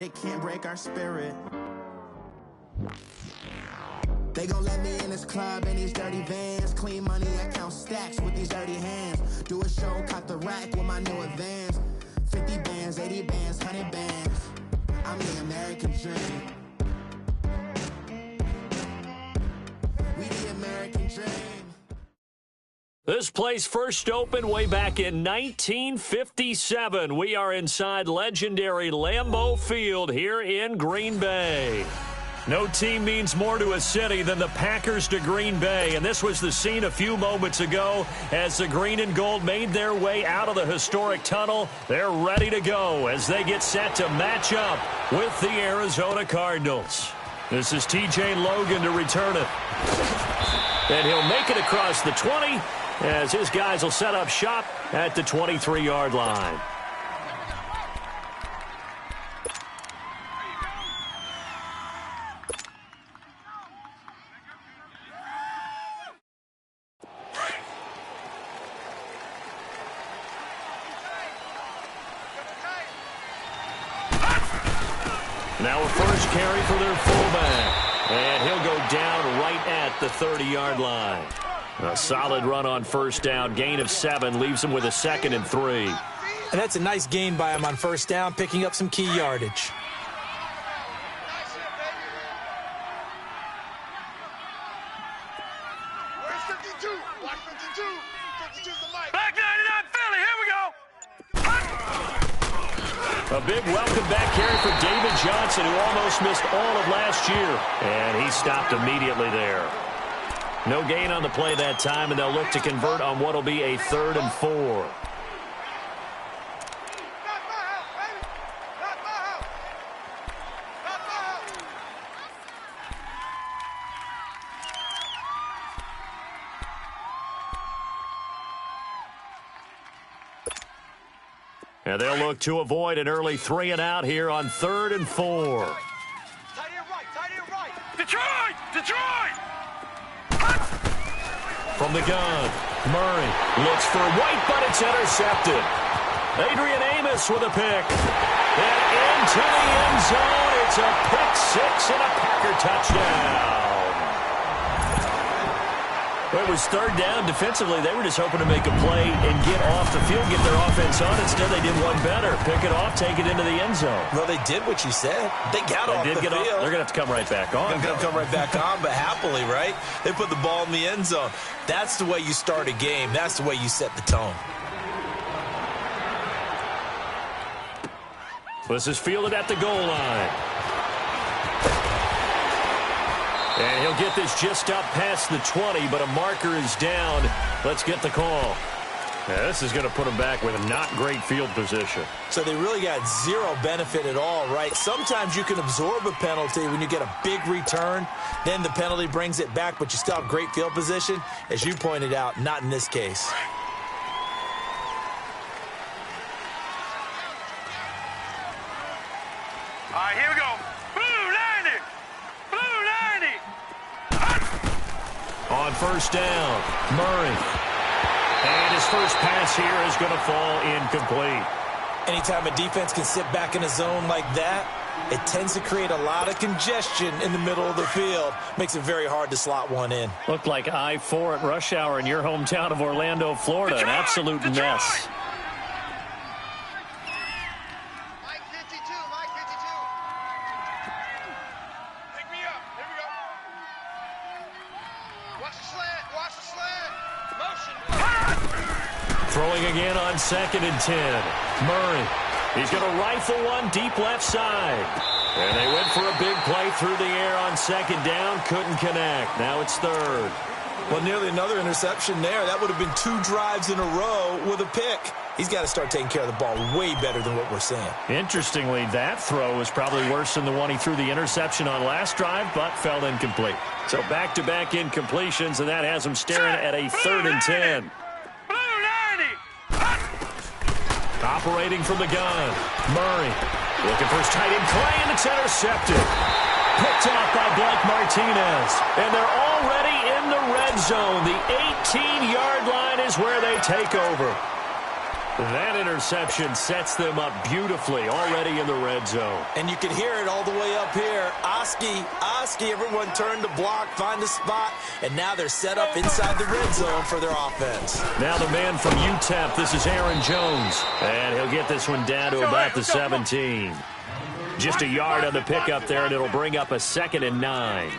It can't break our spirit. They gon' let me in this club in these dirty vans. Clean money, I count stacks with these dirty hands. Do a show, cop the rack with my new advance. 50 bands, 80 bands, 100 bands. I'm the American dream. We the American dream. This place first opened way back in 1957. We are inside legendary Lambeau Field here in Green Bay. No team means more to a city than the Packers to Green Bay, and this was the scene a few moments ago as the green and gold made their way out of the historic tunnel. They're ready to go as they get set to match up with the Arizona Cardinals. This is TJ Logan to return it. And he'll make it across the 20 as his guys will set up shop at the 23-yard line. Now a first carry for their fullback. And he'll go down right at the 30-yard line. A solid run on first down. Gain of 7 leaves him with a 2nd and 3. And that's a nice gain by him on first down, picking up some key yardage. Where's 52? Watch 52. 52's the mic. Black 99 Philly, here we go. A big welcome back carry for David Johnson, who almost missed all of last year. And he stopped immediately there. No gain on the play that time, and they'll look to convert on what will be a 3rd and 4. And they'll look to avoid an early 3 and out here on 3rd and 4. Tight end right. Detroit! Detroit! From the gun, Murray looks for White, but it's intercepted. Adrian Amos with a pick. And into the end zone. It's a pick 6 and a Packer touchdown. It was 3rd down. Defensively, they were just hoping to make a play and get off the field, get their offense on. Instead, they did one better. Pick it off, take it into the end zone. Well, they did what you said. They got off the field. They're going to have to come right back on. They're going to come right back on, but happily, right? They put the ball in the end zone. That's the way you start a game. That's the way you set the tone. This is fielded at the goal line. And he'll get this just up past the 20, but a marker is down. Let's get the call. Yeah, this is going to put them back with a not great field position. So they really got zero benefit at all, right? Sometimes you can absorb a penalty when you get a big return. Then the penalty brings it back, but you still have great field position. As you pointed out, not in this case. All right, here we go. Blue 90! Blue 90! On first down, Murray. And his first pass here is going to fall incomplete. Anytime a defense can sit back in a zone like that, it tends to create a lot of congestion in the middle of the field. Makes it very hard to slot one in. Looked like I-4 at rush hour in your hometown of Orlando, Florida. Detroit! An absolute Detroit! mess. Mike 52. Pick me up. Here we go. Watch the slant. Motion. Throwing again on 2nd and 10. Murray. He's going to rifle one deep left side. And they went for a big play through the air on 2nd down. Couldn't connect. Now it's 3rd. Well, nearly another interception there. That would have been 2 drives in a row with a pick. He's got to start taking care of the ball way better than what we're seeing. Interestingly, that throw was probably worse than the one he threw the interception on last drive, but fell incomplete. So back-to-back incompletions, and that has him staring at a 3rd and 10. Blue 90! Operating from the gun, Murray looking for his tight end Clay, and it's intercepted. Picked off by Blake Martinez, and they're already in the red zone. The 18-yard line is where they take over. That interception sets them up beautifully already in the red zone. And you can hear it all the way up here. Oski, everyone turned to block, find a spot, and now they're set up inside the red zone for their offense. Now the man from UTEP, this is Aaron Jones, and he'll get this one down to about the 17. Just a yard on the pickup there, and it'll bring up a 2nd and 9.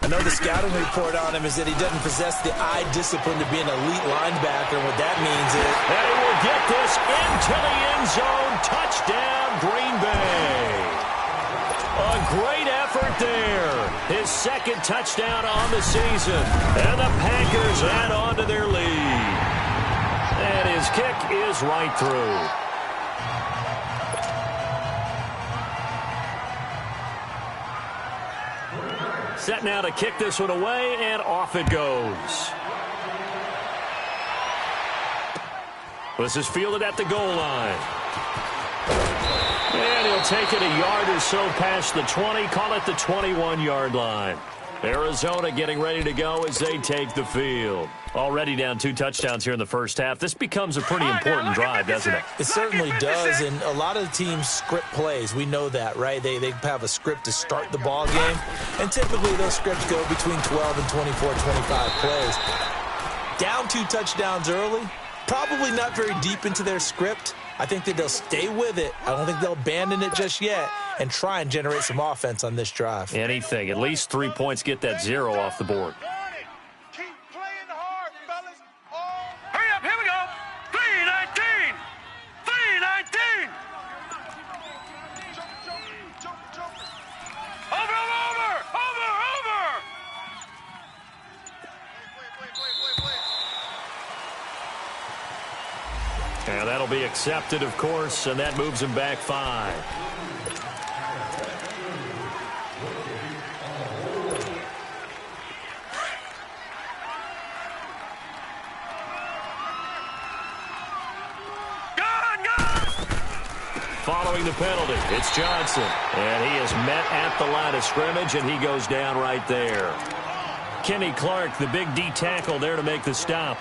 I know the scouting report on him is that he doesn't possess the eye discipline to be an elite linebacker, and what that means is... And he will get this into the end zone. Touchdown, Green Bay. A great effort there. His 2nd touchdown on the season. And the Packers add on to their lead. And his kick is right through. Set now to kick this one away, and off it goes. This is fielded at the goal line. And he'll take it a yard or so past the 20, call it the 21-yard line. Arizona getting ready to go as they take the field. Already down 2 touchdowns here in the first half. This becomes a pretty important drive, doesn't it? It certainly does, and a lot of the teams script plays. We know that, right? They have a script to start the ball game, and typically those scripts go between 12 and 24, 25 plays. Down 2 touchdowns early, probably not very deep into their script. I think that they'll stay with it. I don't think they'll abandon it just yet and try and generate some offense on this drive. Anything. At least 3 points, get that 0 off the board. Keep playing hard, fellas. All Hurry up, here we go. 3:19. 3:19. jump. Over. And that'll be accepted, of course, and that moves him back 5. Following the penalty, it's Johnson. And he is met at the line of scrimmage, and he goes down right there. Kenny Clark, the big D tackle there to make the stop.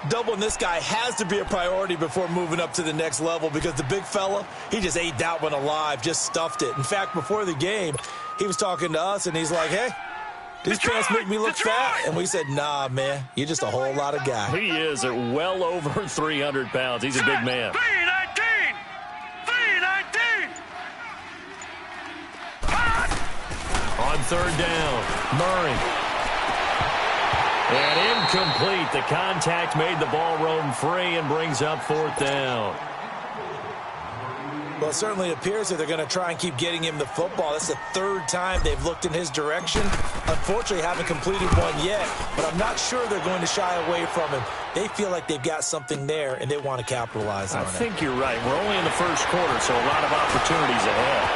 Doubling this guy has to be a priority before moving up to the next level because the big fella, he just ate that one alive, just stuffed it. In fact, before the game, he was talking to us, and he's like, hey, these pants make me look fat. And we said, nah, man, you're just a whole lot of guy. He is at well over 300 pounds. He's a big man. 3:19. 3:19. On 3rd down, Murray. And incomplete. The contact made the ball roam free and brings up 4th down. Well, it certainly appears that they're going to try and keep getting him the football. That's the 3rd time they've looked in his direction. Unfortunately, haven't completed one yet, but I'm not sure they're going to shy away from him. They feel like they've got something there, and they want to capitalize on it. I think you're right. We're only in the first quarter, so a lot of opportunities ahead.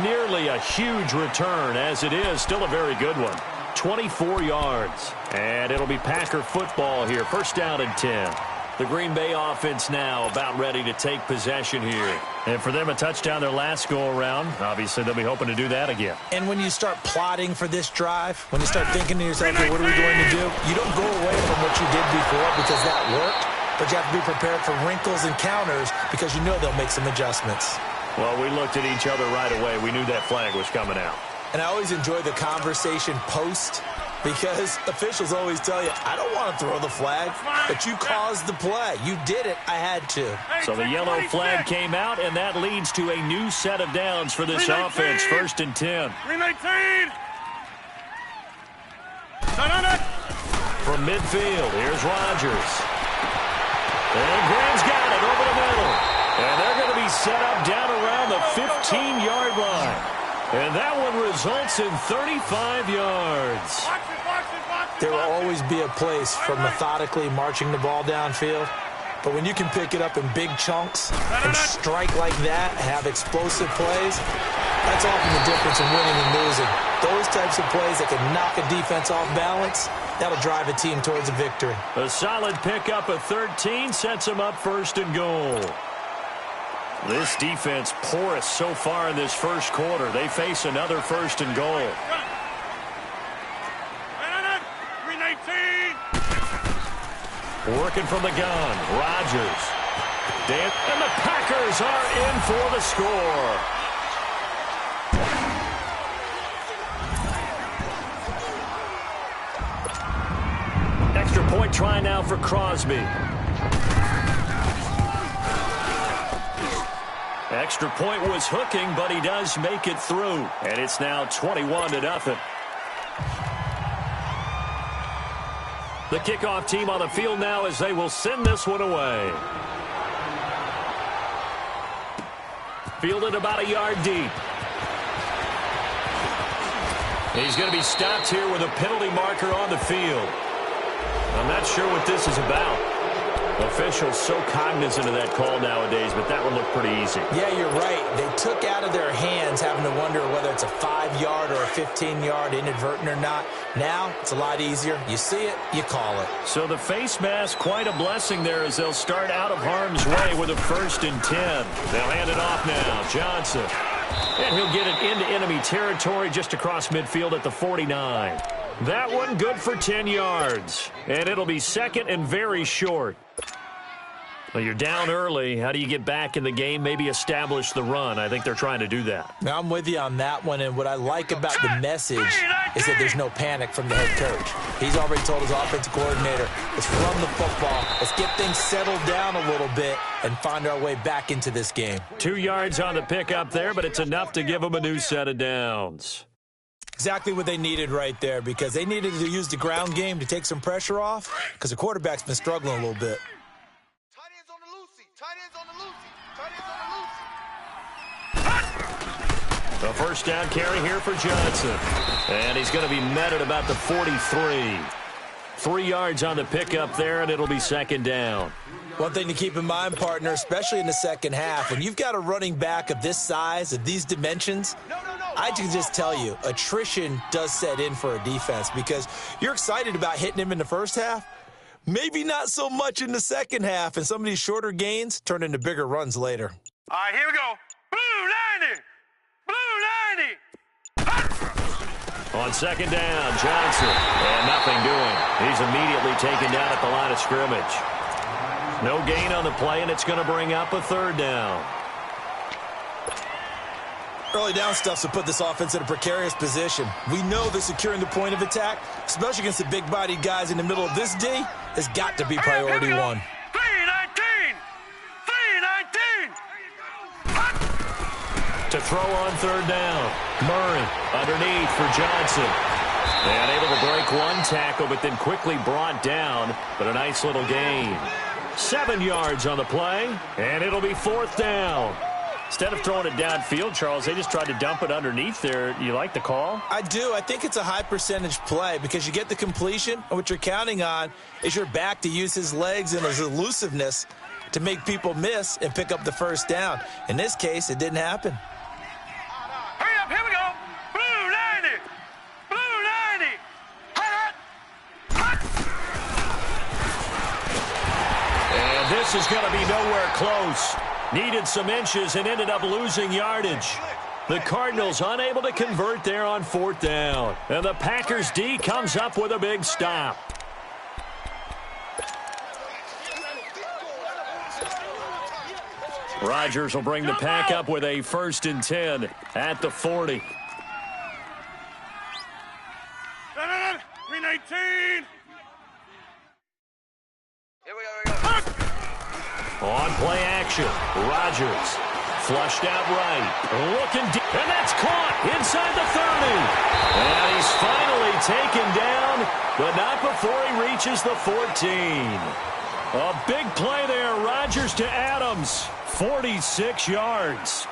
Nearly a huge return, as it is. Still a very good one. 24 yards. And it'll be Packer football here. 1st down and 10. The Green Bay offense now about ready to take possession here. And for them, a touchdown their last go-around. Obviously, they'll be hoping to do that again. And when you start plotting for this drive, when you start thinking to yourself, hey, what are we going to do? You don't go away from what you did before because that worked, but you have to be prepared for wrinkles and counters because you know they'll make some adjustments. Well, we looked at each other right away. We knew that flag was coming out. And I always enjoy the conversation post because officials always tell you, I don't want to throw the flag, but you caused the play. You did it. I had to. So the yellow flag came out, and that leads to a new set of downs for this offense. 1st and 10. 3:19. From midfield, here's Rodgers. And Graham's got it over the middle. And they're going to be set up down around the 15-yard line. And that one results in 35 yards. There will always be a place for methodically marching the ball downfield. But when you can pick it up in big chunks and strike like that, have explosive plays, that's often the difference in winning and losing. Those types of plays that can knock a defense off balance, that'll drive a team towards a victory. A solid pickup of 13 sets them up 1st and goal. This defense porous so far in this first quarter. They face another 1st and goal. 3:19. Working from the gun. Rodgers. And the Packers are in for the score. Extra point try now for Crosby. Extra point was hooking, but he does make it through. And it's now 21-0. The kickoff team on the field now as they will send this one away. Fielded about a yard deep. He's going to be stopped here with a penalty marker on the field. I'm not sure what this is about. Officials so cognizant of that call nowadays, but that one looked pretty easy. Yeah, you're right. They took out of their hands having to wonder whether it's a 5-yard or a 15-yard inadvertent or not. Now, it's a lot easier. You see it, you call it. So the face mask, quite a blessing there as they'll start out of harm's way with a 1st and 10. They'll hand it off now. Johnson. And he'll get it into enemy territory just across midfield at the 49. That one good for 10 yards. And it'll be second and very short. Well, you're down early. How do you get back in the game? Maybe establish the run. I think they're trying to do that. Now, I'm with you on that one, and what I like about the message is that there's no panic from the head coach. He's already told his offensive coordinator, let's run the football, let's get things settled down a little bit and find our way back into this game. 2 yards on the pickup there, but it's enough to give them a new set of downs. Exactly what they needed right there, because they needed to use the ground game to take some pressure off, because the quarterback's been struggling a little bit. A first down carry here for Johnson. And he's going to be met at about the 43. 3 yards on the pickup there, and it'll be second down. One thing to keep in mind, partner, especially in the second half, when you've got a running back of this size, of these dimensions, I can just tell you, attrition does set in for a defense because you're excited about hitting him in the first half. Maybe not so much in the second half, and some of these shorter gains turn into bigger runs later. All right, here we go. Blue 90. On second down, Johnson. And nothing doing. He's immediately taken down at the line of scrimmage. No gain on the play, and it's going to bring up a third down. Early down stuff to put this offense in a precarious position. We know that securing the point of attack, especially against the big-bodied guys in the middle of this D, has got to be priority one. 319. To throw on third down. Murray underneath for Johnson. And able to break one tackle, but then quickly brought down. But a nice little gain. 7 yards on the play, and it'll be fourth down. Instead of throwing it downfield, Charles, they just tried to dump it underneath there. You like the call? I do. I think it's a high-percentage play because you get the completion, and what you're counting on is your back to use his legs and his elusiveness to make people miss and pick up the first down. In this case, it didn't happen. Hurry up, here we go. Blue 90. Blue 90. And this is going to be nowhere close. Needed some inches and ended up losing yardage. The Cardinals unable to convert there on fourth down. And the Packers D comes up with a big stop. Rodgers will bring the Pack up with a 1st and 10 at the 40. 319. Here we go. On play action, Rodgers flushed out right, looking deep, and that's caught inside the 30. And he's finally taken down, but not before he reaches the 14. A big play there, Rodgers to Adams, 46 yards.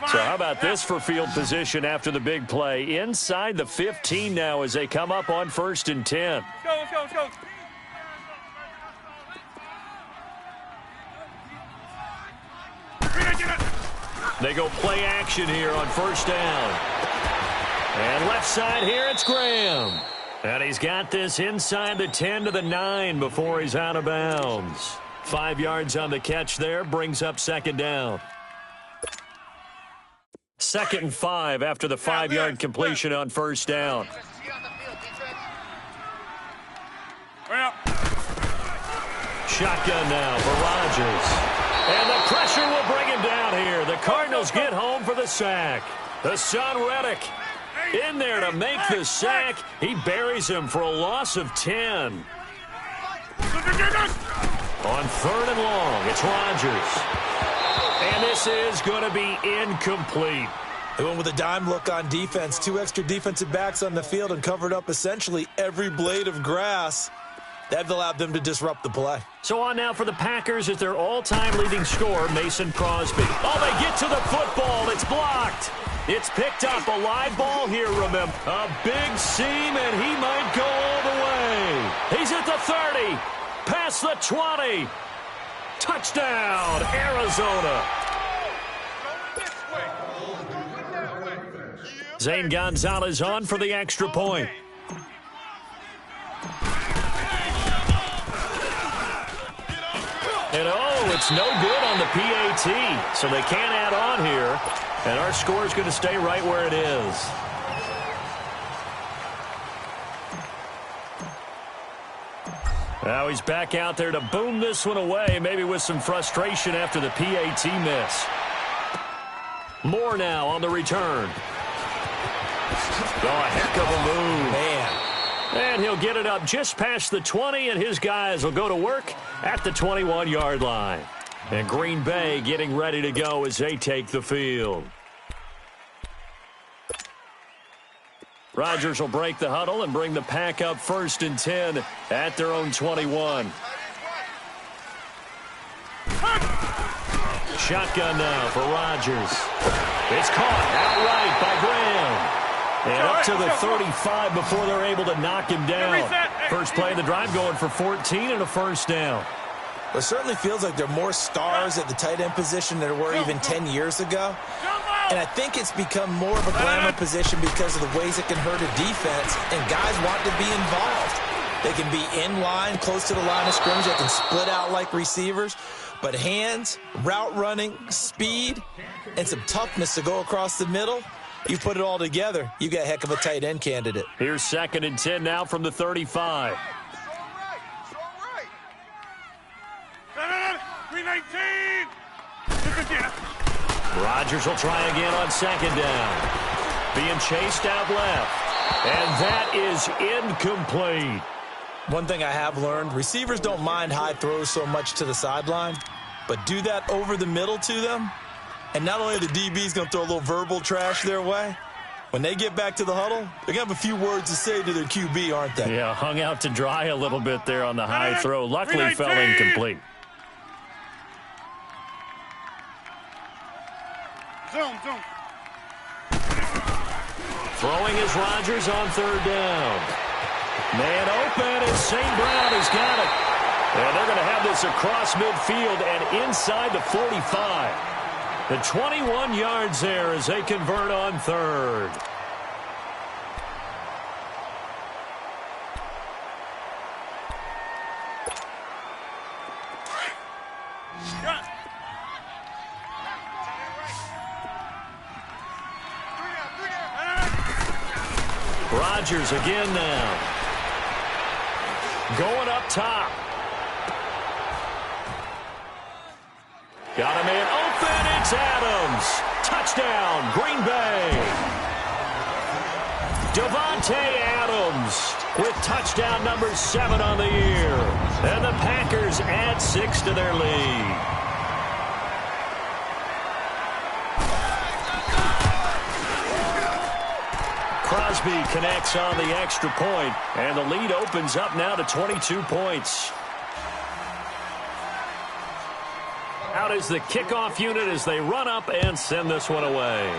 So how about this for field position after the big play? Inside the 15 now as they come up on 1st and 10. Let's go. They go play action here on 1st down. And left side here, it's Graham. And he's got this inside the 10 to the 9 before he's out of bounds. 5 yards on the catch there, brings up second down. 2nd and 5 after the 5-yard completion on first down. Shotgun now for Rodgers. And the pressure will bring him down here. The Cardinals get home for the sack. The Son Reddick in there to make the sack. He buries him for a loss of 10. On 3rd and long, it's Rodgers. And this is going to be incomplete. They went with a dime look on defense. 2 extra defensive backs on the field and covered up essentially every blade of grass. That allowed them to disrupt the play. So on now for the Packers is their all-time leading scorer, Mason Crosby. Oh, they get to the football. It's blocked. It's picked up. A live ball here, remember. A big seam, and he might go all the way. He's at the 30. Past the 20. Touchdown, Arizona. Zane Gonzalez on for the extra point. And oh, it's no good on the PAT, so they can't add on here. And our score is going to stay right where it is. Now he's back out there to boom this one away, maybe with some frustration after the PAT miss. Moore now on the return. Oh, a heck of a move. Man. And he'll get it up just past the 20, and his guys will go to work at the 21-yard line. And Green Bay getting ready to go as they take the field. Rodgers will break the huddle and bring the Pack up 1st and 10 at their own 21. Shotgun now for Rodgers. It's caught outright by Graham. And up to the 35 before they're able to knock him down. First play of the drive going for 14 and a first down. Well, it certainly feels like there are more stars at the tight end position than there were even 10 years ago. And I think it's become more of a glamour position because of the ways it can hurt a defense, and guys want to be involved. They can be in line, close to the line of scrimmage. They can split out like receivers. But hands, route running, speed, and some toughness to go across the middle, you put it all together, you got a heck of a tight end candidate. Here's 2nd and 10 now from the 35. 319. Rodgers will try again on 2nd down. Being chased out left. And that is incomplete. One thing I have learned, receivers don't mind high throws so much to the sideline, but do that over the middle to them, and not only are the DBs going to throw a little verbal trash their way, when they get back to the huddle, they're going to have a few words to say to their QB, aren't they? Yeah, hung out to dry a little bit there on the high throw. Luckily fell incomplete. Zoom. Throwing is Rodgers on 3rd down. Man open, and St. Brown has got it. And they're going to have this across midfield and inside the 45. The 21 yards there as they convert on 3rd. Rodgers again now. Going up top. Got him in open. It's Adams. Touchdown, Green Bay. Devontae Adams with touchdown number 7 on the year. And the Packers add 6 to their lead. Crosby connects on the extra point, and the lead opens up now to 22 points. Out is the kickoff unit as they run up and send this one away.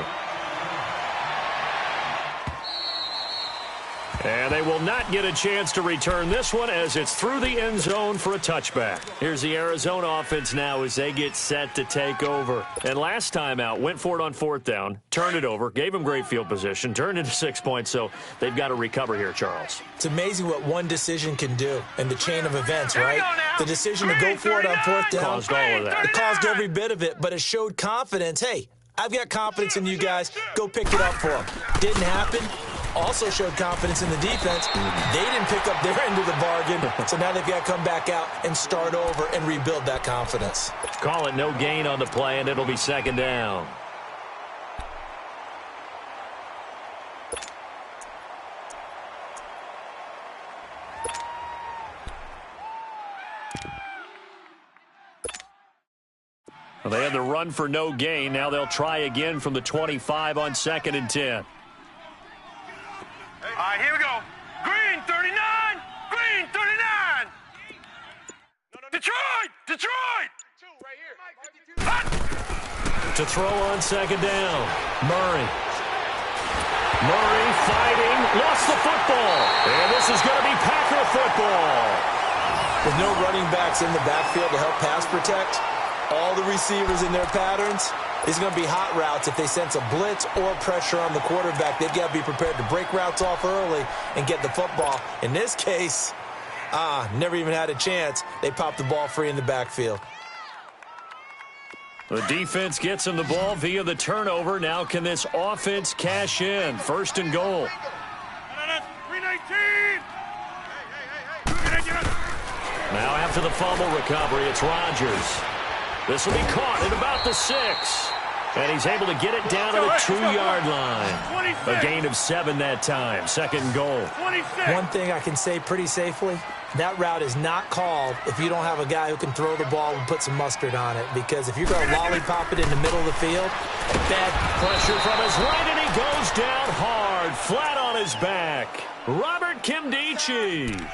And they will not get a chance to return this one as it's through the end zone for a touchback. Here's the Arizona offense now as they get set to take over. And last time out, went for it on 4th down, turned it over, gave them great field position, turned into 6 points, so they've got to recover here, Charles. It's amazing what one decision can do in the chain of events, right? The decision to go for it on 4th down caused all of that. It caused every bit of it, but it showed confidence. Hey, I've got confidence in you guys. Go pick it up for them. Didn't happen. Also showed confidence in the defense. They didn't pick up their end of the bargain, so now they've got to come back out and start over and rebuild that confidence. Call it no gain on the play, and it'll be 2nd down. Well, they had the run for no gain. Now they'll try again from the 25 on 2nd and 10. All right, here we go. Green 39! Green 39! Detroit! Detroit! To throw on 2nd down. Murray fighting. Lost the football. And this is going to be Packer football. With no running backs in the backfield to help pass protect, all the receivers in their patterns, it's going to be hot routes. If they sense a blitz or pressure on the quarterback, they've got to be prepared to break routes off early and get the football. In this case, never even had a chance. They popped the ball free in the backfield. The defense gets him the ball via the turnover. Now can this offense cash in? 1st and goal. 319! Now after the fumble recovery, it's Rodgers. This will be caught at about the 6. And he's able to get it down to the 2-yard line. A gain of 7 that time. 2nd and goal. One thing I can say pretty safely, that route is not called if you don't have a guy who can throw the ball and put some mustard on it. Because if you're going to lollipop it in the middle of the field, bad pressure from his right, and he goes down hard, flat on his back. Robert Kimdichie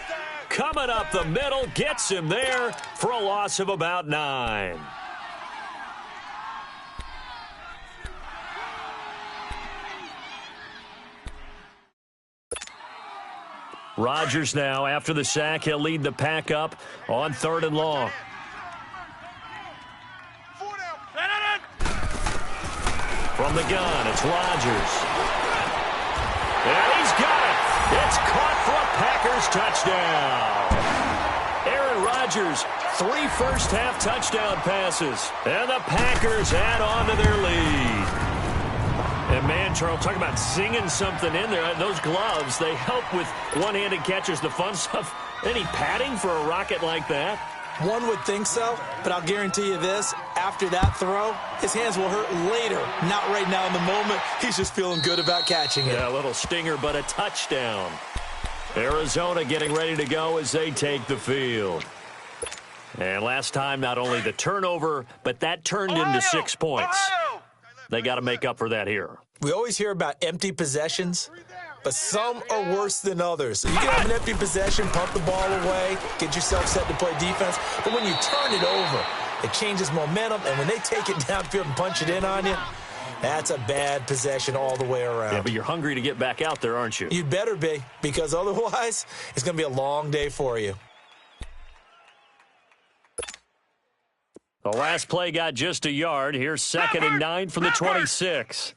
coming up the middle, gets him there for a loss of about 9. Rodgers now, after the sack, he'll lead the pack up on 3rd and long. From the gun, it's Rodgers. And he's got it. It's caught for a Packers touchdown. Aaron Rodgers, 3 first-half touchdown passes. And the Packers add on to their lead. And, man, Charles, talk about singing something in there. Those gloves, they help with one-handed catches, the fun stuff. Any padding for a rocket like that? One would think so, but I'll guarantee you this. After that throw, his hands will hurt later, not right now in the moment. He's just feeling good about catching it. Yeah, a little stinger, but a touchdown. Arizona getting ready to go as they take the field. And last time, not only the turnover, but that turned into 6 points. They got to make up for that here. We always hear about empty possessions, but some are worse than others. So you can have an empty possession, pump the ball away, get yourself set to play defense. But when you turn it over, it changes momentum. And when they take it downfield and punch it in on you, that's a bad possession all the way around. Yeah, but you're hungry to get back out there, aren't you? You'd better be, because otherwise it's going to be a long day for you. The last play got just a yard. Here's 2nd and 9 from the 26.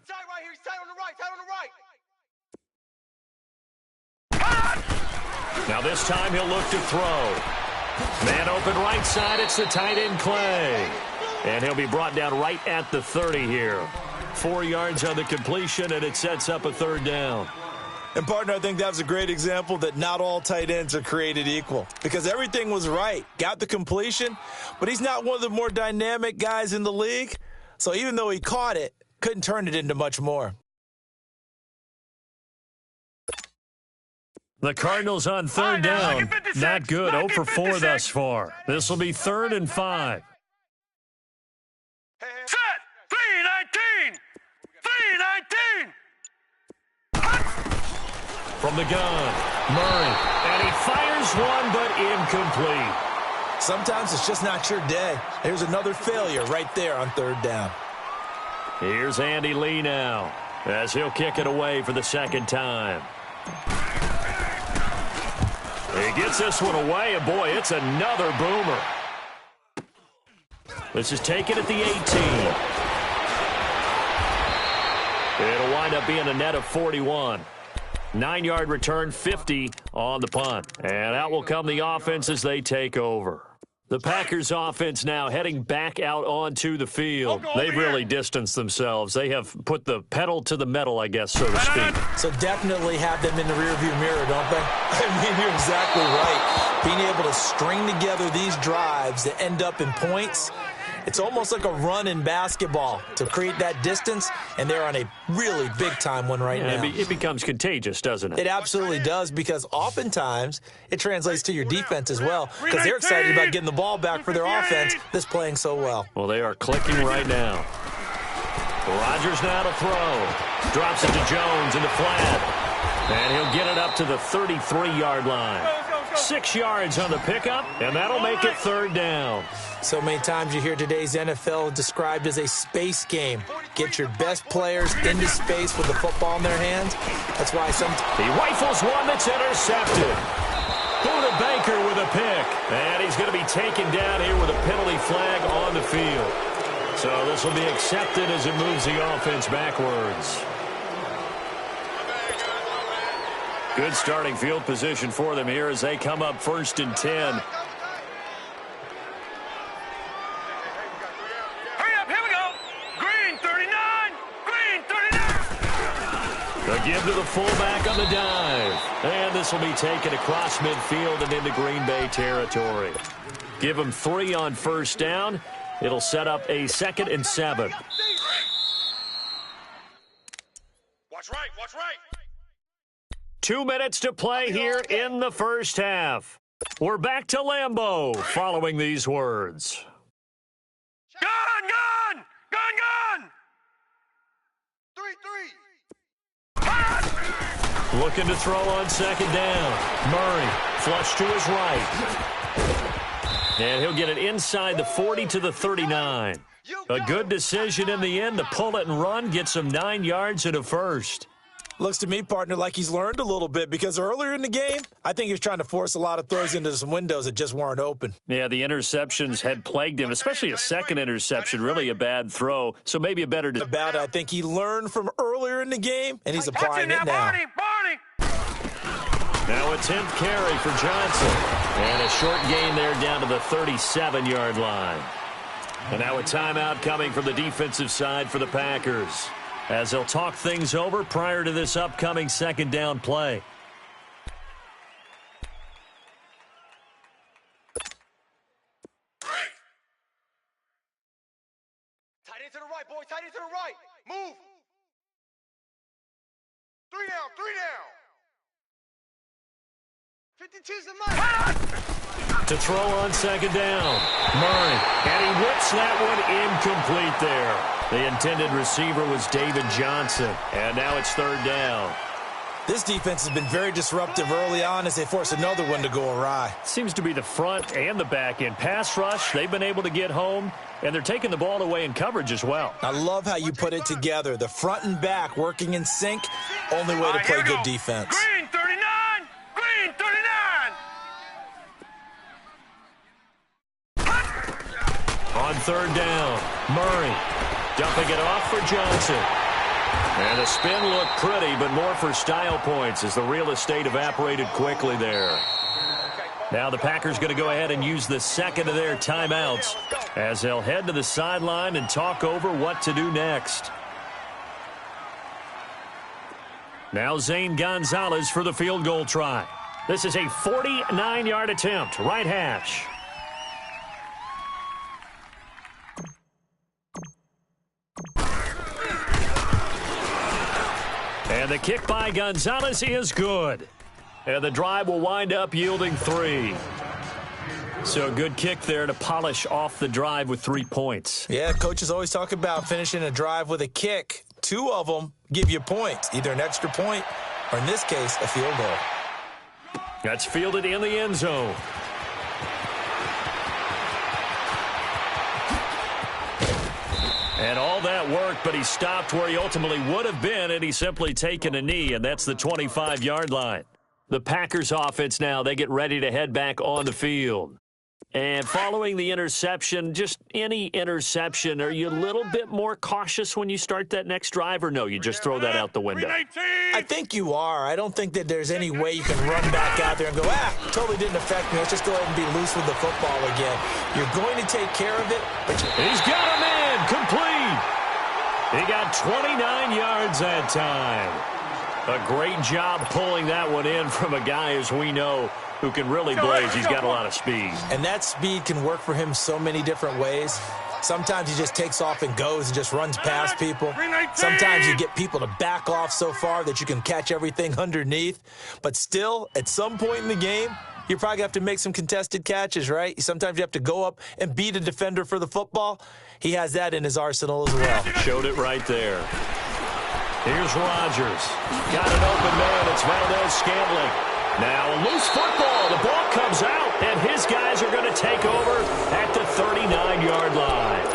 Now this time he'll look to throw. Man open right side. It's the tight end Clay. And he'll be brought down right at the 30 here. 4 yards on the completion, and it sets up a 3rd down. And, partner, I think that was a great example that not all tight ends are created equal, because everything was right. Got the completion, but he's not one of the more dynamic guys in the league. So even though he caught it, couldn't turn it into much more. The Cardinals on 3rd down. Not good. 0 for 4 thus far. This will be 3rd and 5. Set! 319! 319! From the gun, Murray, and he fires one, but incomplete. Sometimes it's just not your day. There's another failure right there on 3rd down. Here's Andy Lee now, as he'll kick it away for the 2nd time. He gets this one away, and boy, it's another boomer. This is taken at the 18. It'll wind up being a net of 41. 9-yard return, 50 on the punt. And out will come the offense as they take over. The Packers offense now heading back out onto the field. They've really distanced themselves. They have put the pedal to the metal, I guess, so to speak. So definitely have them in the rearview mirror, don't they? I mean, you're exactly right. Being able to string together these drives that end up in points, it's almost like a run in basketball to create that distance, and they're on a really big-time one right now. It becomes contagious, doesn't it? It absolutely does, because oftentimes it translates to your defense as well, because they're excited about getting the ball back for their offense that's playing so well. Well, they are clicking right now. Rodgers now to throw. Drops it to Jones in the flat. And he'll get it up to the 33-yard line. 6 yards on the pickup, and that'll make it third down. So many times you hear today's NFL described as a space game. Get your best players into space with the football in their hands. That's why he rifles one that's intercepted. Buda Baker with a pick. And he's going to be taken down here with a penalty flag on the field. So this will be accepted as it moves the offense backwards. Good starting field position for them here as they come up 1st and 10. Hurry up, here we go. Green 39, green 39. The give to the fullback on the dive. And this will be taken across midfield and into Green Bay territory. Give them 3 on first down. It'll set up a 2nd and 7. Watch right, watch right. 2 minutes to play here in the first half. We're back to Lambeau following these words. Gun, gun, gun, gun. 3-3. Looking to throw on 2nd down. Murray flush to his right. And he'll get it inside the 40 to the 39. A good decision in the end to pull it and run, get some 9 yards and a first. looks to me, partner, like he's learned a little bit, because earlier in the game, I think he was trying to force a lot of throws into some windows that just weren't open. Yeah, the interceptions had plagued him, especially a second interception, really a bad throw. So maybe a better... I think he learned from earlier in the game, and he's applying it now. Now a 10th carry for Johnson. And a short gain there down to the 37-yard line. And now a timeout coming from the defensive side for the Packers, as they'll talk things over prior to this upcoming second down play. Tight end to the right, boys. Tight end to the right. Move. 3 down, 3 down. 52's the money. To throw on second down, Murray, and he whips that one incomplete there. The intended receiver was David Johnson, and now it's third down. This defense has been very disruptive early on as they force another one to go awry. Seems to be the front and the back end. Pass rush, they've been able to get home, and they're taking the ball away in coverage as well. I love how you put it together. The front and back working in sync, only way to play good defense. Green 39, green 39. On third down, Murray dumping it off for Johnson. And the spin looked pretty, but more for style points as the real estate evaporated quickly there. Now the Packers going to go ahead and use the second of their timeouts as they'll head to the sideline and talk over what to do next. Now Zane Gonzalez for the field goal try. This is a 49-yard attempt, right hash. And the kick by Gonzalez is good. And the drive will wind up yielding 3. So a good kick there to polish off the drive with 3 points. Yeah, coaches always talk about finishing a drive with a kick. 2 of them give you points, either an extra point or, in this case, a field goal. That's fielded in the end zone. And all that work, but he stopped where he ultimately would have been, and he's simply taken a knee, and that's the 25-yard line. The Packers offense now, they get ready to head back on the field. And following the interception, just any interception, are you a little bit more cautious when you start that next drive, or no, you just throw that out the window? I think you are. I don't think that there's any way you can run back out there and go, totally didn't affect me. Let's just go ahead and be loose with the football again. You're going to take care of it. But he's got him in, complete. He got 29 yards that time. A great job pulling that one in from a guy, as we know, who can really blaze. He's got a lot of speed. And that speed can work for him so many different ways. Sometimes he just takes off and goes and just runs past people. Sometimes you get people to back off so far that you can catch everything underneath. But still, at some point in the game, you're probably going to have to make some contested catches, right? Sometimes you have to go up and beat a defender for the football. He has that in his arsenal as well. Showed it right there. Here's Rodgers. Got an open man. It's Valdez-Scantling. Now a loose football. The ball comes out, and his guys are going to take over at the 39-yard line.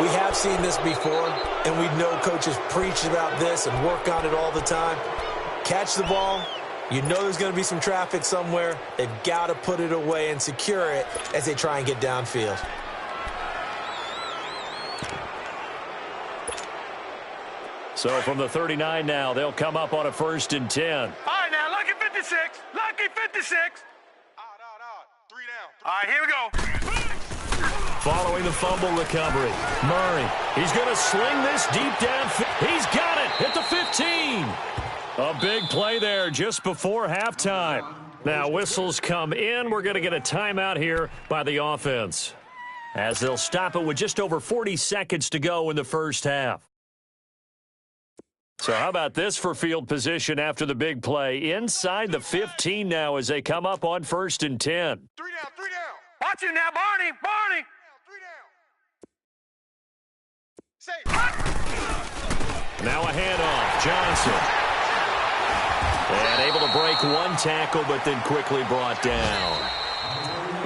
We have seen this before, and we know coaches preach about this and work on it all the time. Catch the ball. You know there's going to be some traffic somewhere. They've got to put it away and secure it as they try and get downfield. So from the 39 now, they'll come up on a 1st and 10. All right, now, lucky 56. Lucky 56. 3 down. All right, here we go. Following the fumble recovery, Murray. He's going to sling this deep downfield. He's got it at the 15. A big play there just before halftime. Now whistles come in. We're going to get a timeout here by the offense, as they'll stop it with just over 40 seconds to go in the first half. So how about this for field position after the big play? Inside the 15 now as they come up on 1st and 10. 3 down. Watch it now, Barney. 3 down. Now a handoff. Johnson. And able to break one tackle, but then quickly brought down.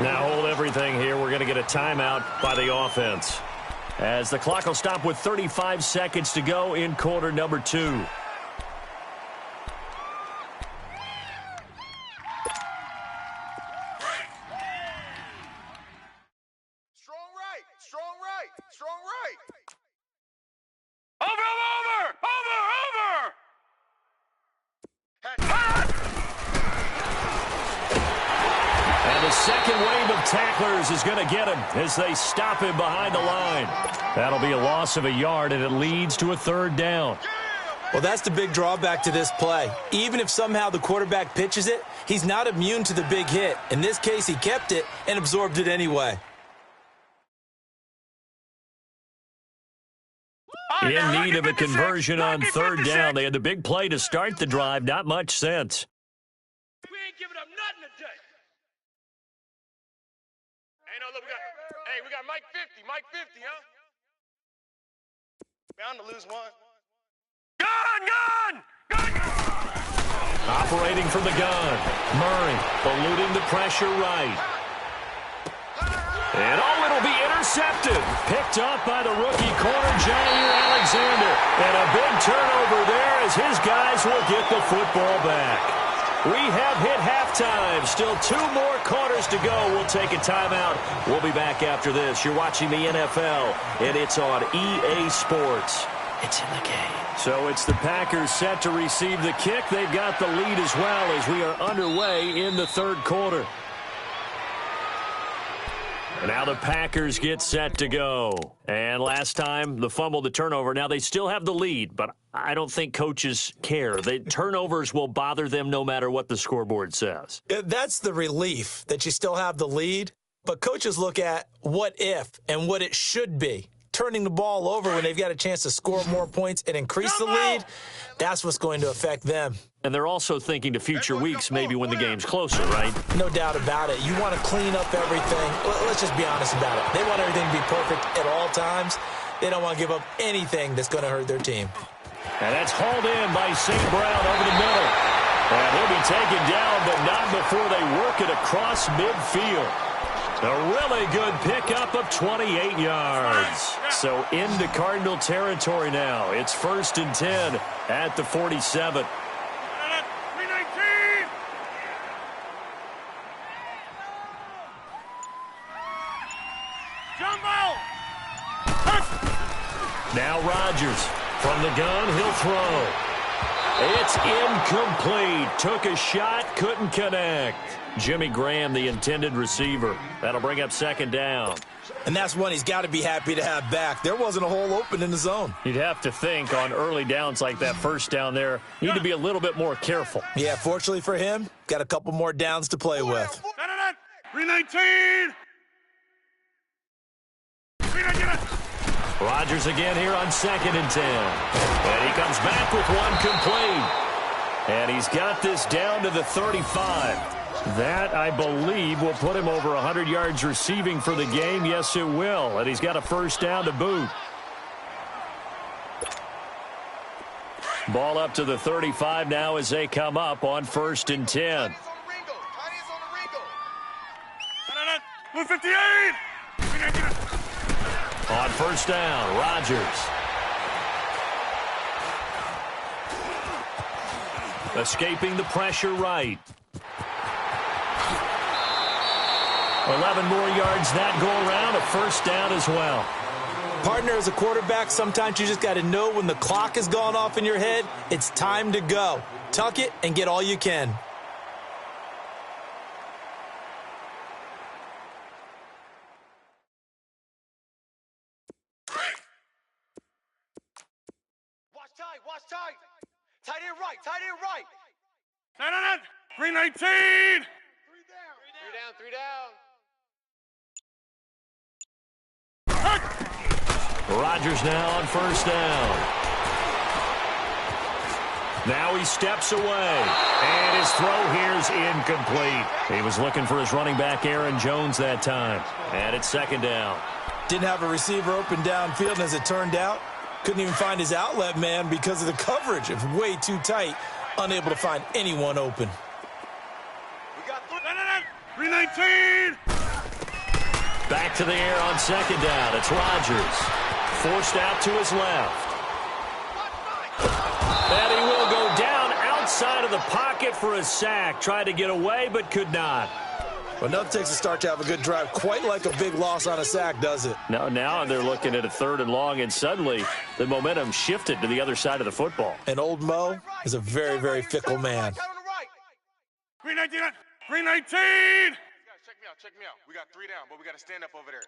Now hold everything here. We're going to get a timeout by the offense, as the clock will stop with 35 seconds to go in quarter number 2. Strong right. Over. And the second wave of tacklers is going to get him as they stop him behind the line. That'll be a loss of a yard, and it leads to a 3rd down. Well, that's the big drawback to this play. Even if somehow the quarterback pitches it, he's not immune to the big hit. In this case, he kept it and absorbed it anyway. In need of a conversion on 3rd down. They had the big play to start the drive. Not much sense. We ain't giving up nothing today. Hey, no, look, we got Mike 50. Mike 50, huh? Bound to lose one. Gun! Operating from the gun. Murray eluding the pressure right. And it'll be intercepted. Picked up by the rookie corner, Jair Alexander. And a big turnover there as his guys will get the football back. We have hit halftime. Still 2 more quarters to go. We'll take a timeout. We'll be back after this. You're watching the NFL, and it's on EA Sports. It's in the game. So it's the Packers set to receive the kick. They've got the lead as well as we are underway in the 3rd quarter. And now the Packers get set to go. And last time, the fumble, the turnover. Now they still have the lead, but I don't think coaches care. The turnovers will bother them no matter what the scoreboard says. That's the relief, that you still have the lead. But coaches look at what if and what it should be. Turning the ball over when they've got a chance to score more points and increase the lead, that's what's going to affect them. And they're also thinking to future weeks, maybe when the game's closer, right? No doubt about it. You want to clean up everything. Let's just be honest about it. They want everything to be perfect at all times. They don't want to give up anything that's going to hurt their team. And that's hauled in by St. Brown over the middle. And he'll be taken down, but not before they work it across midfield. A really good pickup of 28 yards. So into Cardinal territory now. It's 1st and 10 at the 47. 319. Now Rodgers from the gun, he'll throw. It's incomplete. Took a shot, couldn't connect. Jimmy Graham, the intended receiver. That'll bring up second down. And that's one he's got to be happy to have back. There wasn't a hole open in the zone. You'd have to think on early downs like that first down there, need to be a little bit more careful. Yeah, fortunately for him, got a couple more downs to play with. 319. Rodgers again here on 2nd and 10. And he comes back with one complete. And he's got this down to the 35. That, I believe, will put him over 100 yards receiving for the game. Yes, it will. And he's got a first down to boot. Ball up to the 35 now as they come up on 1st and 10. 158. On 1st down, Rodgers. Escaping the pressure right. 11 more yards that go around, a first down as well. Partner, as a quarterback, sometimes you just got to know when the clock has gone off in your head, it's time to go. Tuck it and get all you can. Watch tight. Tight end right. 319. 3 down. Rodgers now on 1st down. Now he steps away. And his throw here is incomplete. He was looking for his running back, Aaron Jones, that time. And it's 2nd down. Didn't have a receiver open downfield, and as it turned out, couldn't even find his outlet man because of the coverage. It was way too tight. Unable to find anyone open. We got 319. Back to the air on 2nd down. It's Rodgers. Forced out to his left. And he will go down outside of the pocket for a sack. Tried to get away, but could not. Well, nothing takes a start to have a good drive quite like a big loss on a sack, does it? Now they're looking at a 3rd and long, and suddenly the momentum shifted to the other side of the football. And old Mo is a very, very fickle man. 319. Check me out. We got 3 down, but we got to stand up over there.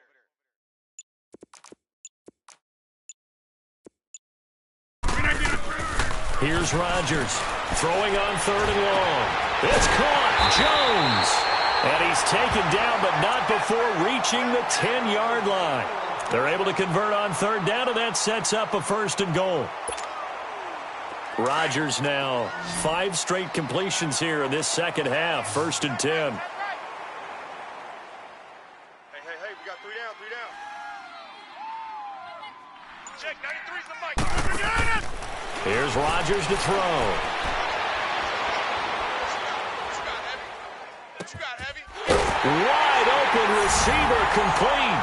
Here's Rodgers throwing on 3rd and long. It's caught. Jones. And he's taken down, but not before reaching the 10-yard line. They're able to convert on 3rd down, and that sets up a 1st and goal. Rodgers now 5 straight completions here in this second half. 1st and 10. Hey, we got 3 down. Check, 93's the mic. Here's Rodgers to throw. What you got, Heavy? Wide open receiver complete.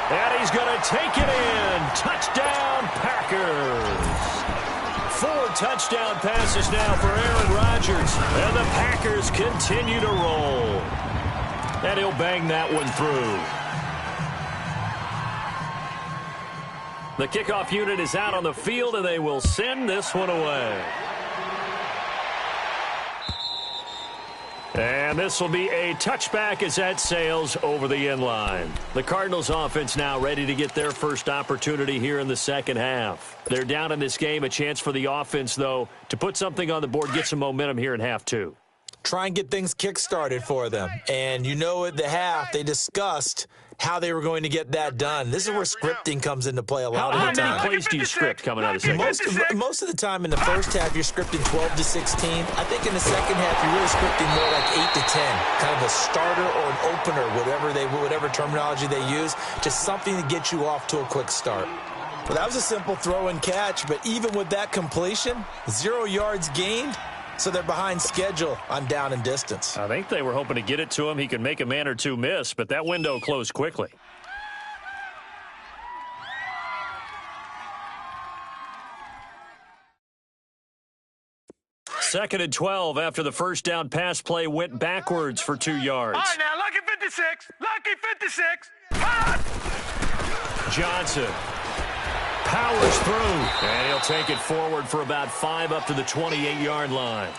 And he's going to take it in. Touchdown, Packers. 4 touchdown passes now for Aaron Rodgers. And the Packers continue to roll. And he'll bang that one through. The kickoff unit is out on the field, and they will send this one away. And this will be a touchback as that sails over the end line. The Cardinals offense now ready to get their first opportunity here in the second half. They're down in this game. A chance for the offense, though, to put something on the board, get some momentum here in half 2. Try and get things kick-started for them. And you know at the half, they discussed how they were going to get that done. This is where scripting comes into play a lot of the time. How many plays do you script coming out of the second? Most of the time in the first half, you're scripting 12 to 16. I think in the second half, you're really scripting more like 8 to 10. Kind of a starter or an opener, whatever terminology they use. Just something to get you off to a quick start. Well, that was a simple throw and catch, but even with that completion, 0 yards gained. So they're behind schedule on down and distance. I think they were hoping to get it to him. He could make a man or two miss, but that window closed quickly. Second and 12 after the first down pass play went backwards for 2 yards. All right, now, lucky 56. Lucky 56. Hot! Johnson powers through. And he'll take it forward for about 5 up to the 28-yard line.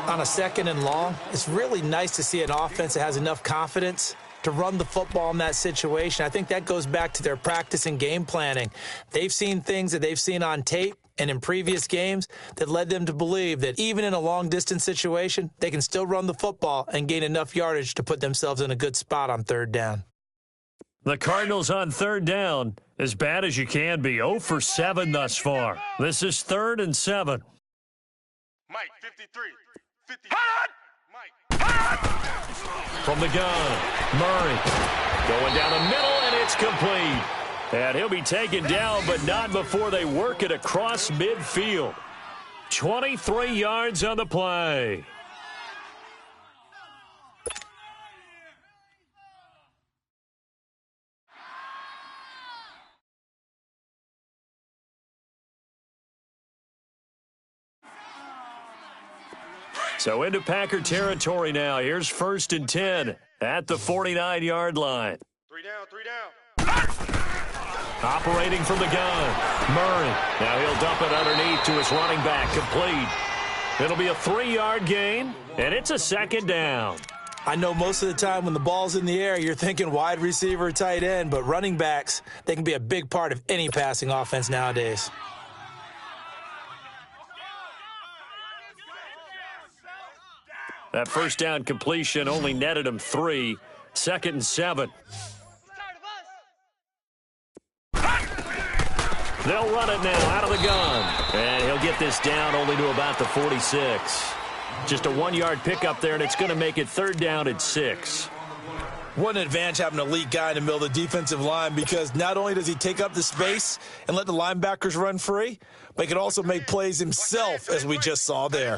On a 2nd and long, it's really nice to see an offense that has enough confidence to run the football in that situation. I think that goes back to their practice and game planning. They've seen things that they've seen on tape and in previous games that led them to believe that even in a long-distance situation, they can still run the football and gain enough yardage to put themselves in a good spot on 3rd down. The Cardinals on 3rd down, as bad as you can be, 0 for 7 thus far. This is 3rd and 7. Mike, 53. 50. From the gun, Murray going down the middle, and it's complete. And he'll be taken down, but not before they work it across midfield. 23 yards on the play. So into Packer territory now. Here's 1st and 10 at the 49-yard line. 3 down, 3 down. Operating from the gun, Murray. Now he'll dump it underneath to his running back, complete. It'll be a 3-yard gain, and it's a 2nd down. I know most of the time when the ball's in the air, you're thinking wide receiver, tight end, but running backs, they can be a big part of any passing offense nowadays. That 1st down completion only netted him 3. 2nd and 7. They'll run it now out of the gun. And he'll get this down only to about the 46. Just a 1-yard pickup there, and it's going to make it 3rd down at 6. What an advantage having an elite guy in the middle of the defensive line, because not only does he take up the space and let the linebackers run free, but he can also make plays himself, as we just saw there.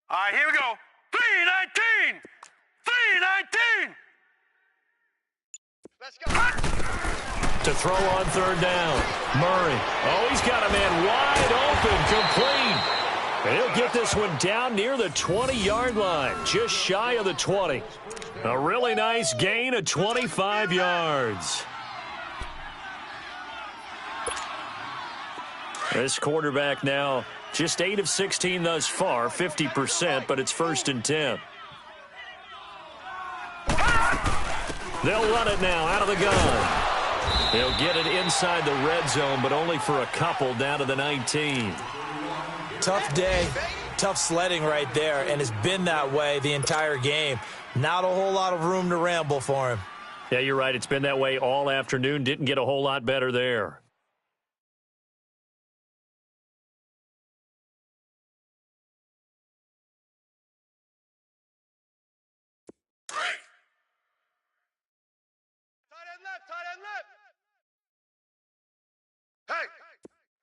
All right, here we go. 319! 319! Let's go. To throw on 3rd down, Murray. Oh, he's got a man wide open, complete. And he'll get this one down near the 20-yard line, just shy of the 20. A really nice gain of 25 yards. This quarterback now just 8 of 16 thus far, 50%, but it's 1st and 10. They'll run it now out of the gun. They'll get it inside the red zone, but only for a couple down to the 19. Tough day, tough sledding right there, and it's been that way the entire game. Not a whole lot of room to ramble for him. Yeah, you're right. It's been that way all afternoon. Didn't get a whole lot better there.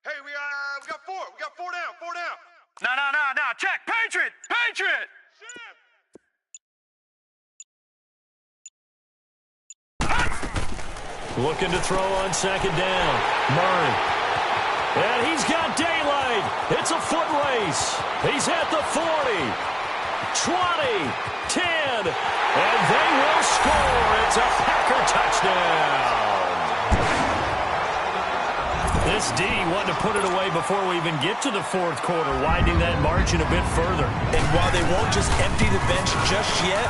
Hey, we got 4. We got 4 down. 4 down. No. Check. Patriot. Looking to throw on 2nd down. Murray. And he's got daylight. It's a foot race. He's at the 40, 20, 10, and they will score. It's a Packer touchdown. This D wanted to put it away before we even get to the 4th quarter, widening that margin a bit further. And while they won't just empty the bench just yet,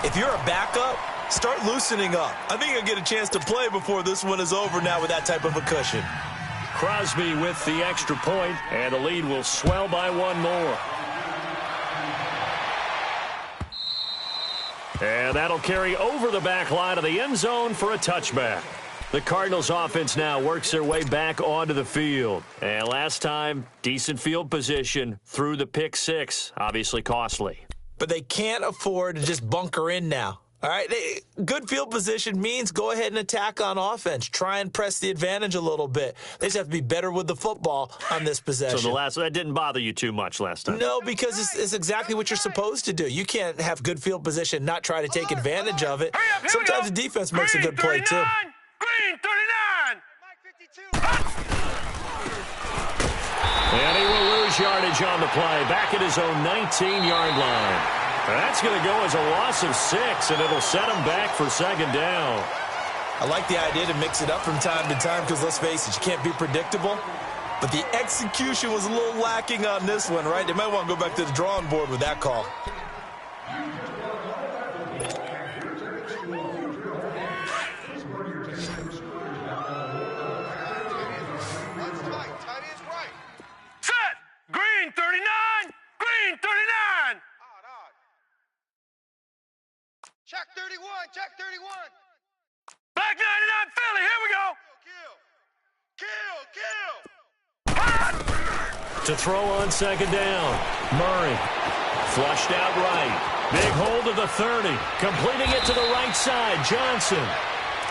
if you're a backup, start loosening up. I think you'll get a chance to play before this one is over now with that type of a cushion. Crosby with the extra point, and the lead will swell by 1 more. And that'll carry over the back line of the end zone for a touchback. The Cardinals offense now works their way back onto the field. And last time, decent field position through the pick 6, obviously costly. But they can't afford to just bunker in now. All right, good field position means go ahead and attack on offense. Try and press the advantage a little bit. They just have to be better with the football on this possession. So that didn't bother you too much last time? No, because it's exactly what you're supposed to do. You can't have good field position, not try to take advantage of it. Sometimes the defense makes a good play, too. Green 39! And he will lose yardage on the play, back at his own 19-yard line. That's going to go as a loss of 6, and it'll set him back for 2nd down. I like the idea to mix it up from time to time because, let's face it, you can't be predictable. But the execution was a little lacking on this one, right? They might want to go back to the drawing board with that call. Set! Green 39! Green 39! Check 31, check 31. Black 99 Philly, here we go! Kill, kill. To throw on second down. Murray flushed out right. Big hold of the 30. Completing it to the right side. Johnson.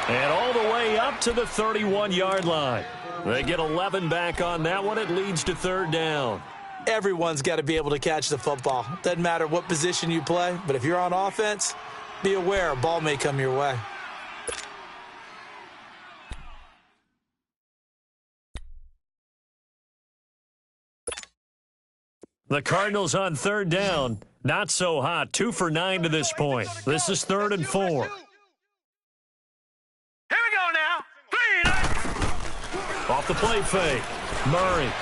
And all the way up to the 31-yard line. They get 11 back on that one. It leads to third down. Everyone's got to be able to catch the football. Doesn't matter what position you play, but if you're on offense, be aware a ball may come your way. The Cardinals on third down. Not so hot. 2 for 9 to this point. This is 3rd and 4. Here we go now. 3 Off the play fake. Murray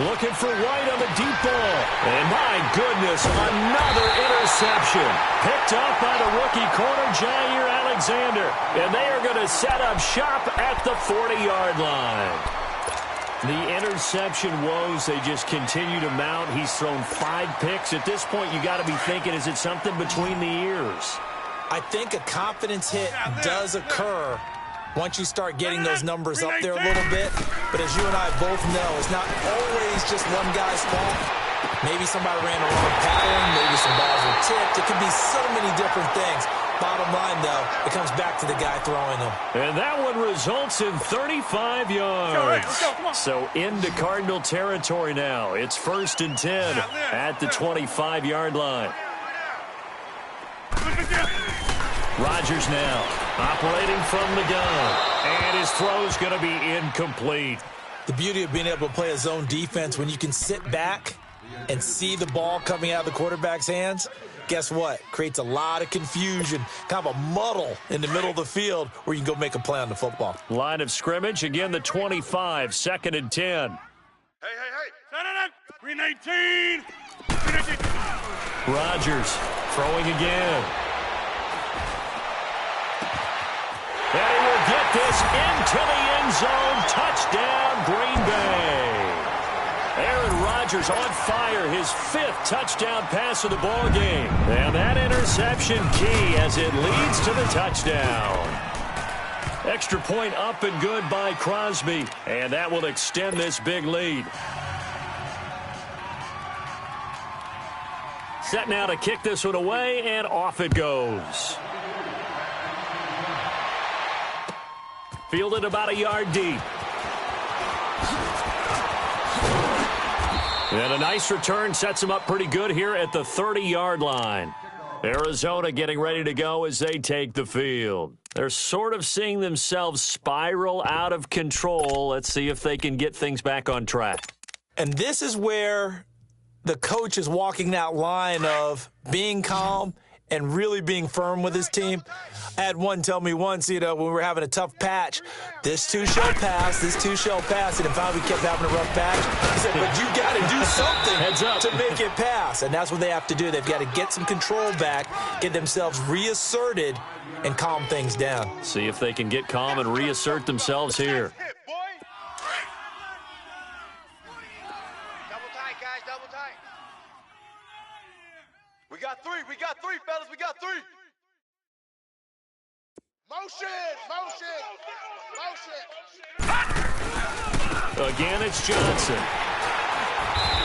looking for White on the deep ball. And my goodness, another interception. Picked up by the rookie corner, Jair Alexander. And they are going to set up shop at the 40-yard line. The interception woes, they just continue to mount. He's thrown 5 picks. At this point, you got to be thinking, is it something between the ears? I think a confidence hit does occur once you start getting those numbers up there a little bit. But as you and I both know, it's not always just one guy's fault. Maybe somebody ran a wrong pattern. Maybe some balls were tipped. It could be so many different things. Bottom line, though, it comes back to the guy throwing them. And that one results in 35 yards. Let's go, come on. So into Cardinal territory now. It's 1st and 10 at the 25-yard line. Rodgers now operating from the gun. And his throw's going to be incomplete. The beauty of being able to play a zone defense when you can sit back and see the ball coming out of the quarterback's hands, guess what? Creates a lot of confusion, kind of a muddle in the middle of the field where you can go make a play on the football. Line of scrimmage, again the 25, 2nd and 10. Hey. Green 18. Rodgers throwing again. And he will get this into the end zone. Touchdown, Green Bay. Aaron Rodgers on fire, his 5th touchdown pass of the ball game. And that interception key as it leads to the touchdown. Extra point up and good by Crosby. And that will extend this big lead. Set now to kick this one away, and off it goes. Fielded about a yard deep. And a nice return sets him up pretty good here at the 30-yard line. Arizona getting ready to go as they take the field. They're sort of seeing themselves spiral out of control. Let's see if they can get things back on track. And this is where the coach is walking that line of being calm and really being firm with his team. I had one tell me once, when we were having a tough patch, this too shall pass, this too shall pass, and if we kept having a rough patch, he said, but you got to do something to make it pass, and that's what they have to do. They've got to get some control back, get themselves reasserted, and calm things down. See if they can get calm and reassert themselves here. Double tight, guys, double tight. We got three, fellas, we got 3. Motion. Again, it's Johnson.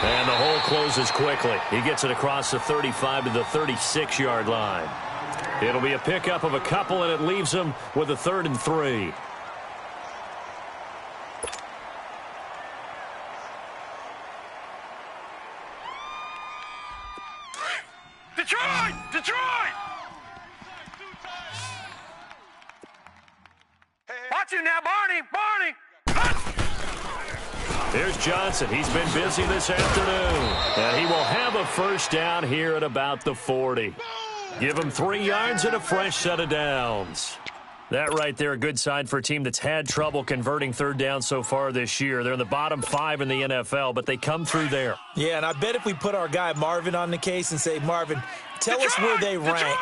And the hole closes quickly. He gets it across the 35 to the 36-yard line. It'll be a pickup of a couple, and it leaves him with a 3rd and 3. Detroit! Watch it now, Barney! Here's Johnson. He's been busy this afternoon. And he will have a first down here at about the 40. Give him 3 yards and a fresh set of downs. That right there, a good sign for a team that's had trouble converting third down so far this year. They're in the bottom 5 in the NFL, but they come through there. Yeah, and I bet if we put our guy Marvin on the case and say, Marvin, tell us where they rank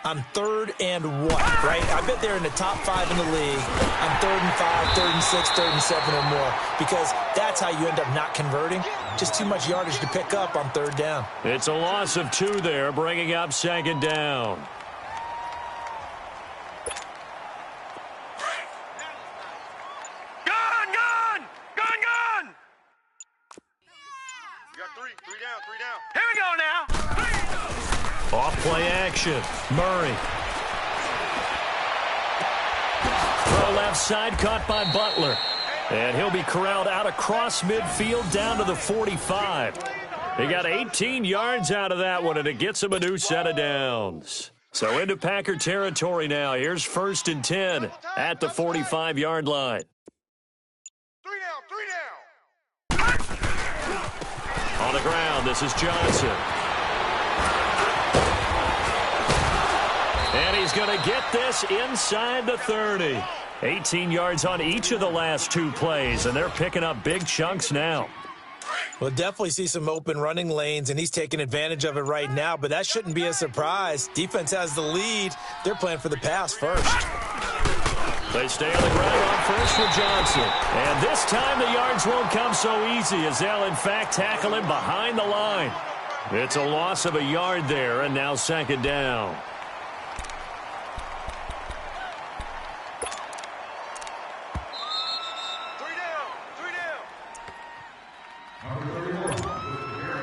on 3rd and what, right? I bet they're in the top 5 in the league on 3rd and 5, 3rd and 6, 3rd and 7 or more, because that's how you end up not converting. Just too much yardage to pick up on 3rd down. It's a loss of 2 there, bringing up 2nd down. Gun! We got three down. Here we go now. Off play action. Murray. Throw left side, caught by Butler. And he'll be corralled out across midfield down to the 45. He got 18 yards out of that one, and it gets him a new set of downs. So into Packer territory now. Here's 1st and 10 at the 45-yard line. Three down. On the ground, this is Johnson. And he's going to get this inside the 30. 18 yards on each of the last 2 plays, and they're picking up big chunks now. We'll definitely see some open running lanes, and he's taking advantage of it right now, but that shouldn't be a surprise. Defense has the lead. They're playing for the pass first. They stay on the ground on 1st for Johnson. And this time the yards won't come so easy as they'll, in fact, tackle him behind the line. It's a loss of a yard there, and now 2nd down.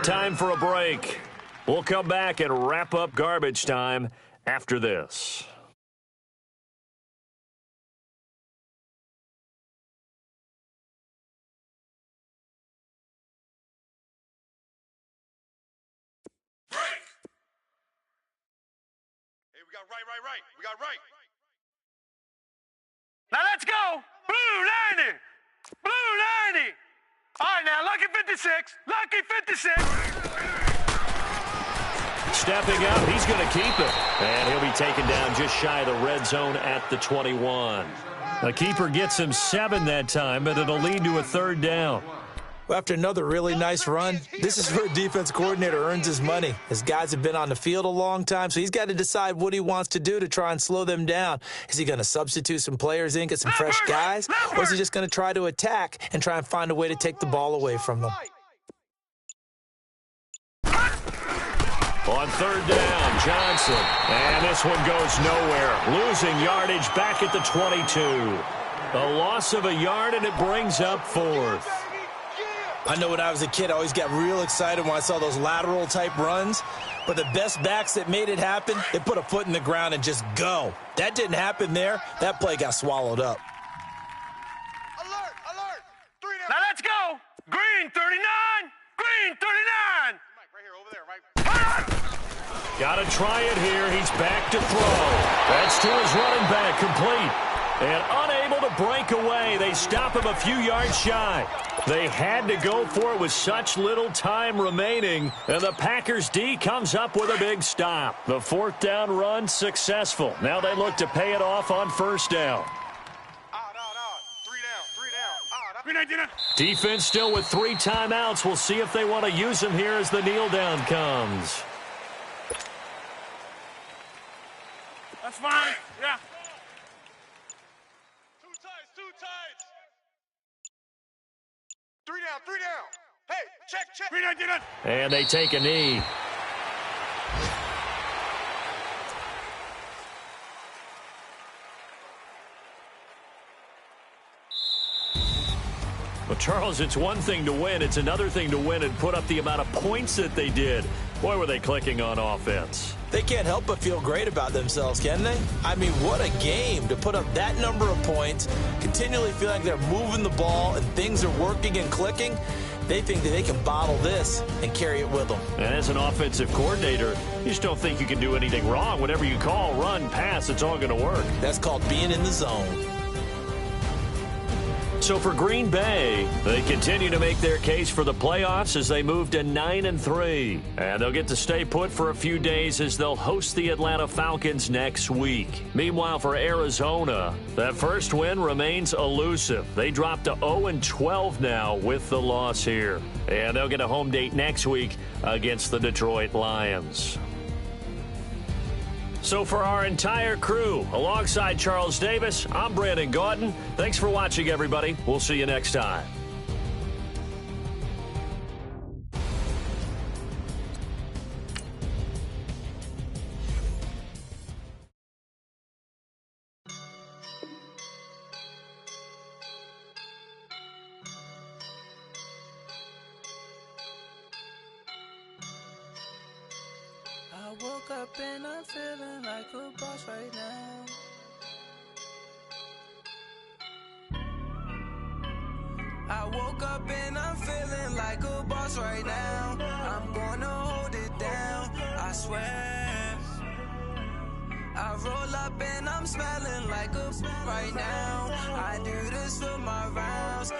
Time for a break. We'll come back and wrap up garbage time after this. Hey, we got right. We got right. Now let's go. Blue 90. Blue 90. All right, now, lucky 56. Lucky 56. Stepping up, he's going to keep it. And he'll be taken down just shy of the red zone at the 21. The keeper gets him 7 that time, but it'll lead to a 3rd down. Well, after another really nice run, this is where a defense coordinator earns his money. His guys have been on the field a long time, so he's got to decide what he wants to do to try and slow them down. Is he going to substitute some players in, get some fresh guys, or is he just going to try to attack and try and find a way to take the ball away from them? On 3rd down, Johnson. And this one goes nowhere. Losing yardage back at the 22. A loss of a yard, and it brings up 4th. I know when I was a kid, I always got real excited when I saw those lateral-type runs. But the best backs that made it happen, they put a foot in the ground and just go. That didn't happen there. That play got swallowed up. Alert. 3 down. Now let's go. Green 39. Green 39. Mike, right here, over there, right. Got to try it here. He's back to throw. That's to his running back, complete. And unable to break away. They stop him a few yards shy. They had to go for it with such little time remaining. And the Packers D comes up with a big stop. The 4th down run successful. Now they look to pay it off on 1st down. 3 down. Defense still with 3 timeouts. We'll see if they want to use them here as the kneel down comes. That's fine. Yeah. Too tight. 3 down. Hey, check. 399. And they take a knee. Well, Charles, it's one thing to win. It's another thing to win and put up the amount of points that they did. Boy, were they clicking on offense. They can't help but feel great about themselves, can they? I mean, what a game to put up that number of points, continually feel like they're moving the ball and things are working and clicking. They think that they can bottle this and carry it with them. And as an offensive coordinator, you just don't think you can do anything wrong. Whatever you call, run, pass, it's all going to work. That's called being in the zone. So for Green Bay, they continue to make their case for the playoffs as they move to 9-3. And they'll get to stay put for a few days as they'll host the Atlanta Falcons next week. Meanwhile, for Arizona, that first win remains elusive. They dropped to 0-12 now with the loss here. And they'll get a home date next week against the Detroit Lions. So for our entire crew, alongside Charles Davis, I'm Brandon Gaudin. Thanks for watching, everybody. We'll see you next time. I woke up and I'm feeling like a boss right now. I woke up and I'm feeling like a boss right now. I'm gonna hold it down, I swear. I roll up and I'm smelling like a right now. I do this for my rounds.